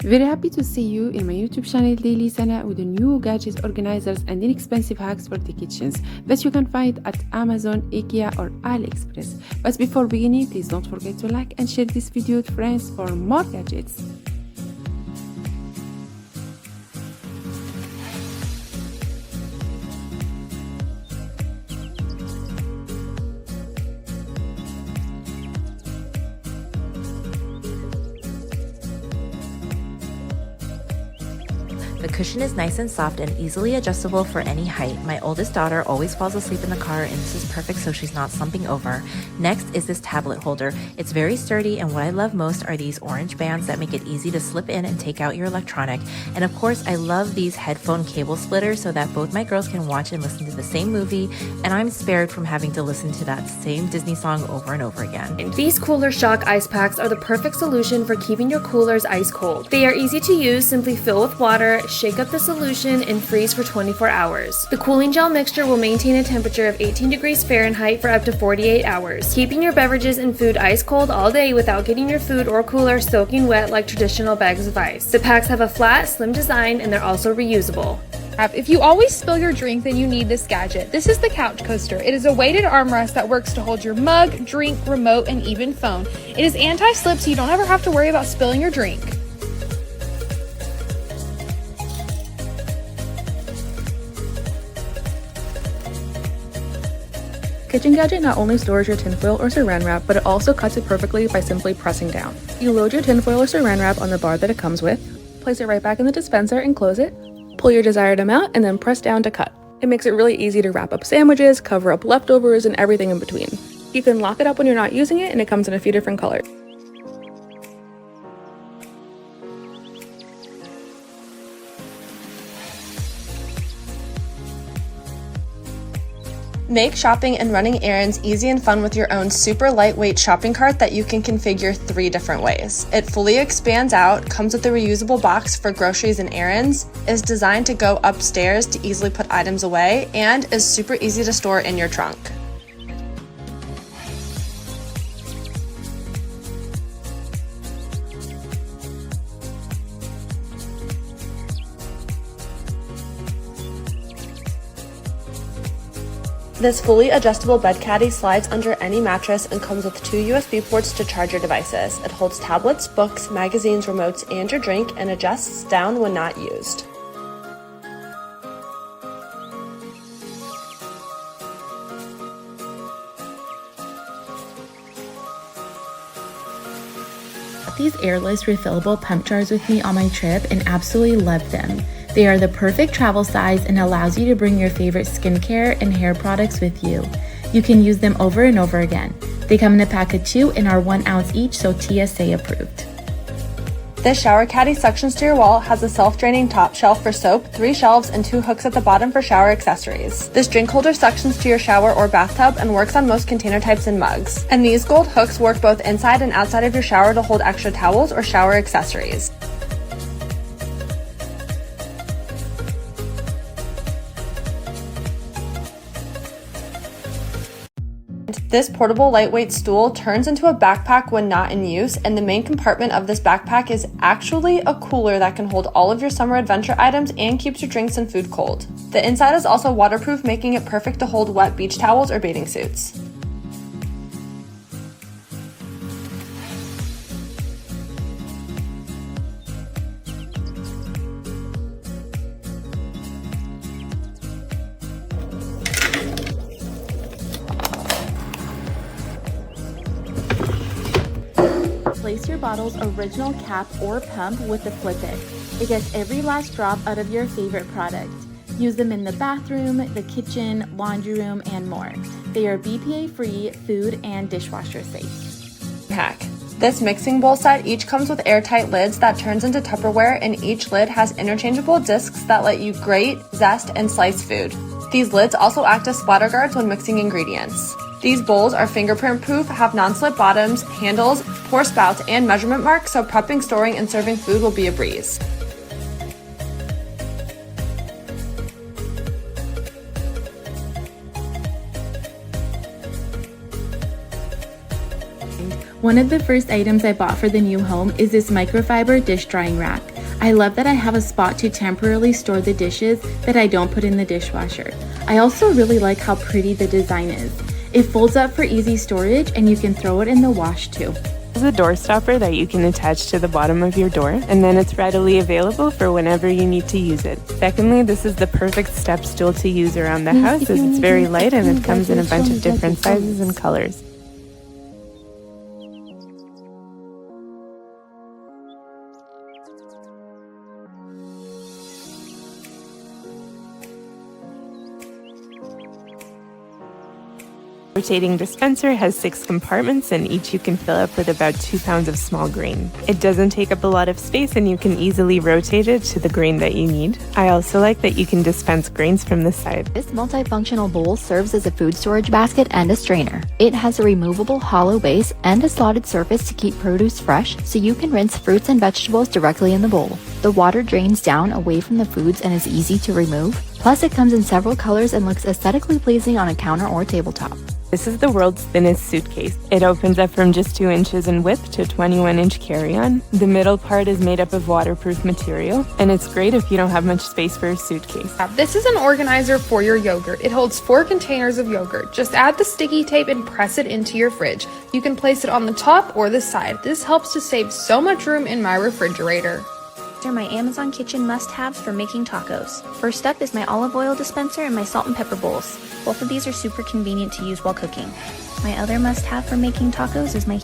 Very happy to see you in my YouTube channel daily Sana with the new gadgets, organizers and inexpensive hacks for the kitchens that you can find at Amazon, IKEA or AliExpress. But before beginning, please don't forget to like and share this video with friends for more gadgets. The cushion is nice and soft and easily adjustable for any height. My oldest daughter always falls asleep in the car, and this is perfect so she's not slumping over. Next is this tablet holder. It's very sturdy, and what I love most are these orange bands that make it easy to slip in and take out your electronic. And of course, I love these headphone cable splitters so that both my girls can watch and listen to the same movie, and I'm spared from having to listen to that same Disney song over and over again. These Cooler Shock ice packs are the perfect solution for keeping your coolers ice cold. They are easy to use. Simply fill with water, shake up the solution, and freeze for 24 hours. The cooling gel mixture will maintain a temperature of 18 degrees Fahrenheit for up to 48 hours, keeping your beverages and food ice cold all day without getting your food or cooler soaking wet like traditional bags of ice. The packs have a flat, slim design, and they're also reusable. If you always spill your drink, then you need this gadget. This is the Couch Coaster. It is a weighted armrest that works to hold your mug, drink, remote, and even phone. It is anti-slip, so you don't ever have to worry about spilling your drink. Kitchen Gadget not only stores your tinfoil or saran wrap, but it also cuts it perfectly by simply pressing down. You load your tinfoil or saran wrap on the bar that it comes with, place it right back in the dispenser and close it, pull your desired amount, and then press down to cut. It makes it really easy to wrap up sandwiches, cover up leftovers, and everything in between. You can lock it up when you're not using it, and it comes in a few different colors. Make shopping and running errands easy and fun with your own super lightweight shopping cart that you can configure 3 different ways. It fully expands out, comes with a reusable box for groceries and errands, is designed to go upstairs to easily put items away, and is super easy to store in your trunk. This fully adjustable bed caddy slides under any mattress and comes with 2 USB ports to charge your devices. It holds tablets, books, magazines, remotes, and your drink, and adjusts down when not used. These airless refillable pump jars with me on my trip and absolutely love them. They are the perfect travel size and allows you to bring your favorite skincare and hair products with you. You can use them over and over again. They come in a pack of 2 and are 1 ounce each, so TSA approved. This shower caddy suctions to your wall, has a self-draining top shelf for soap, 3 shelves, and 2 hooks at the bottom for shower accessories. This drink holder suctions to your shower or bathtub and works on most container types and mugs. And these gold hooks work both inside and outside of your shower to hold extra towels or shower accessories. This portable lightweight stool turns into a backpack when not in use, and the main compartment of this backpack is actually a cooler that can hold all of your summer adventure items and keeps your drinks and food cold. The inside is also waterproof, making it perfect to hold wet beach towels or bathing suits. Replace your bottle's original cap or pump with the Flip It. It gets every last drop out of your favorite product. Use them in the bathroom, the kitchen, laundry room, and more. They are BPA-free, food and dishwasher safe. Hack. This mixing bowl set each comes with airtight lids that turns into Tupperware, and each lid has interchangeable discs that let you grate, zest, and slice food. These lids also act as splatter guards when mixing ingredients. These bowls are fingerprint proof, have non-slip bottoms, handles, pour spouts, and measurement marks, so prepping, storing, and serving food will be a breeze. One of the first items I bought for the new home is this microfiber dish drying rack. I love that I have a spot to temporarily store the dishes that I don't put in the dishwasher. I also really like how pretty the design is. It folds up for easy storage and you can throw it in the wash too. This is a door stopper that you can attach to the bottom of your door, and then it's readily available for whenever you need to use it. Secondly, this is the perfect step stool to use around the house as it's very light and it comes in a bunch of different sizes and colors. Rotating dispenser has 6 compartments and each you can fill up with about 2 pounds of small grain. It doesn't take up a lot of space and you can easily rotate it to the grain that you need. I also like that you can dispense grains from the side. This multifunctional bowl serves as a food storage basket and a strainer. It has a removable hollow base and a slotted surface to keep produce fresh, so you can rinse fruits and vegetables directly in the bowl. The water drains down away from the foods and is easy to remove. Plus, it comes in several colors and looks aesthetically pleasing on a counter or tabletop. This is the world's thinnest suitcase. It opens up from just 2 inches in width to 21-inch carry-on. The middle part is made up of waterproof material, and it's great if you don't have much space for a suitcase. This is an organizer for your yogurt. It holds 4 containers of yogurt. Just add the sticky tape and press it into your fridge. You can place it on the top or the side. This helps to save so much room in my refrigerator. These are my Amazon kitchen must-haves for making tacos. First up is my olive oil dispenser and my salt and pepper bowls. Both of these are super convenient to use while cooking. My other must-have for making tacos is my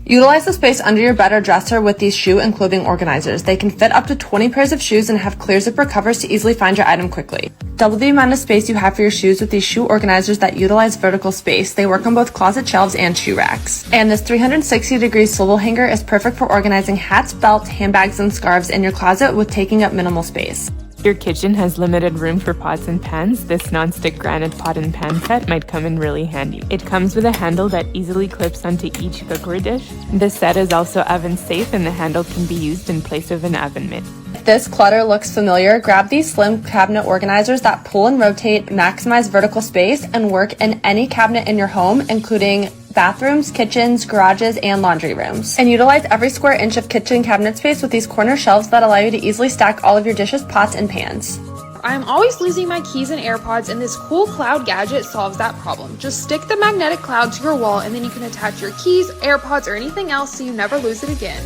Utilize the space under your bed or dresser with these shoe and clothing organizers. They can fit up to 20 pairs of shoes and have clear zipper covers to easily find your item quickly. Double the amount of space you have for your shoes with these shoe organizers that utilize vertical space. They work on both closet shelves and shoe racks. And this 360-degree swivel hanger is perfect for organizing hats, belts, handbags, and scarves in your closet with taking up minimal space. Your kitchen has limited room for pots and pans. This non-stick granite pot and pan set might come in really handy. It comes with a handle that easily clips onto each cookware dish. This set is also oven safe and the handle can be used in place of an oven mitt. If this clutter looks familiar, grab these slim cabinet organizers that pull and rotate, maximize vertical space, and work in any cabinet in your home, including bathrooms, kitchens, garages, and laundry rooms. And utilize every square inch of kitchen cabinet space with these corner shelves that allow you to easily stack all of your dishes, pots, and pans. I'm always losing my keys and AirPods, and this cool cloud gadget solves that problem. Just stick the magnetic cloud to your wall and then you can attach your keys, AirPods, or anything else so you never lose it again.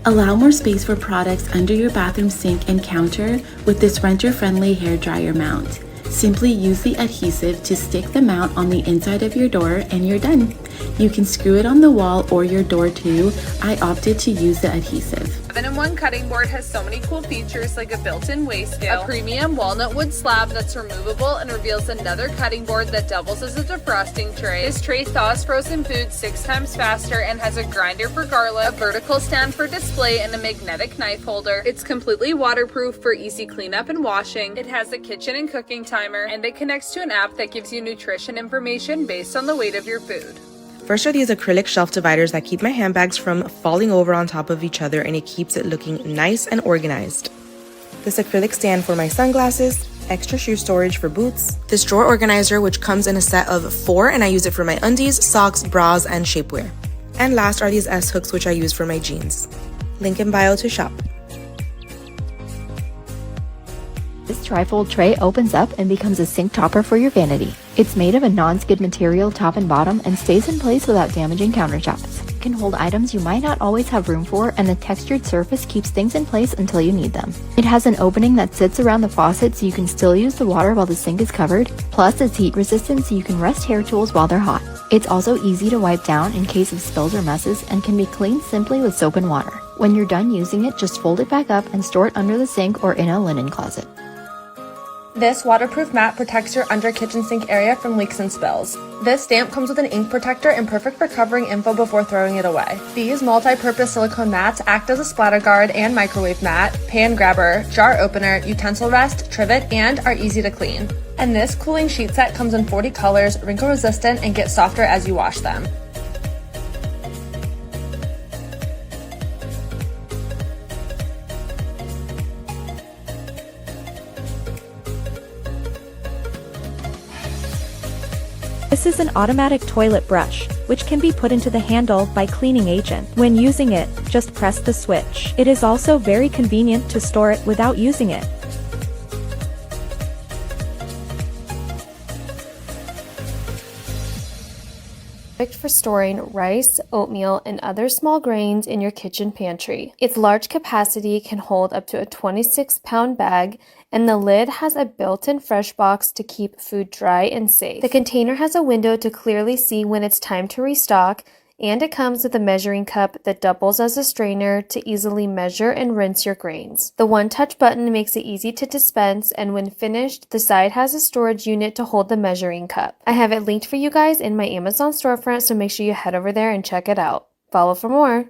Allow more space for products under your bathroom sink and counter with this renter-friendly hairdryer mount. Simply use the adhesive to stick the mount on the inside of your door and you're done. You can screw it on the wall or your door too. I opted to use the adhesive. 7-in-1 cutting board has so many cool features like a built-in weigh scale, a premium walnut wood slab that's removable and reveals another cutting board that doubles as a defrosting tray. This tray thaws frozen food 6 times faster and has a grinder for garlic, a vertical stand for display, and a magnetic knife holder. It's completely waterproof for easy cleanup and washing. It has a kitchen and cooking timer, and it connects to an app that gives you nutrition information based on the weight of your food. First are these acrylic shelf dividers that keep my handbags from falling over on top of each other, and it keeps it looking nice and organized. This acrylic stand for my sunglasses, extra shoe storage for boots, this drawer organizer which comes in a set of 4 and I use it for my undies, socks, bras, and shapewear. And last are these S-hooks which I use for my jeans. Link in bio to shop. This trifold tray opens up and becomes a sink topper for your vanity. It's made of a non-skid material top and bottom and stays in place without damaging countertops. It can hold items you might not always have room for, and the textured surface keeps things in place until you need them. It has an opening that sits around the faucet so you can still use the water while the sink is covered, plus it's heat resistant so you can rest hair tools while they're hot. It's also easy to wipe down in case of spills or messes and can be cleaned simply with soap and water. When you're done using it, just fold it back up and store it under the sink or in a linen closet. This waterproof mat protects your under kitchen sink area from leaks and spills. This stamp comes with an ink protector and perfect for covering info before throwing it away. These multi-purpose silicone mats act as a splatter guard and microwave mat, pan grabber, jar opener, utensil rest, trivet, and are easy to clean. And this cooling sheet set comes in 40 colors, wrinkle resistant, and gets softer as you wash them. This is an automatic toilet brush, which can be put into the handle by cleaning agent. When using it, just press the switch. It is also very convenient to store it without using it. Perfect for storing rice, oatmeal, and other small grains in your kitchen pantry. Its large capacity can hold up to a 26-pound bag, and the lid has a built-in fresh box to keep food dry and safe. The container has a window to clearly see when it's time to restock, and it comes with a measuring cup that doubles as a strainer to easily measure and rinse your grains. The one-touch button makes it easy to dispense, and when finished, the side has a storage unit to hold the measuring cup. I have it linked for you guys in my Amazon storefront, so make sure you head over there and check it out. Follow for more.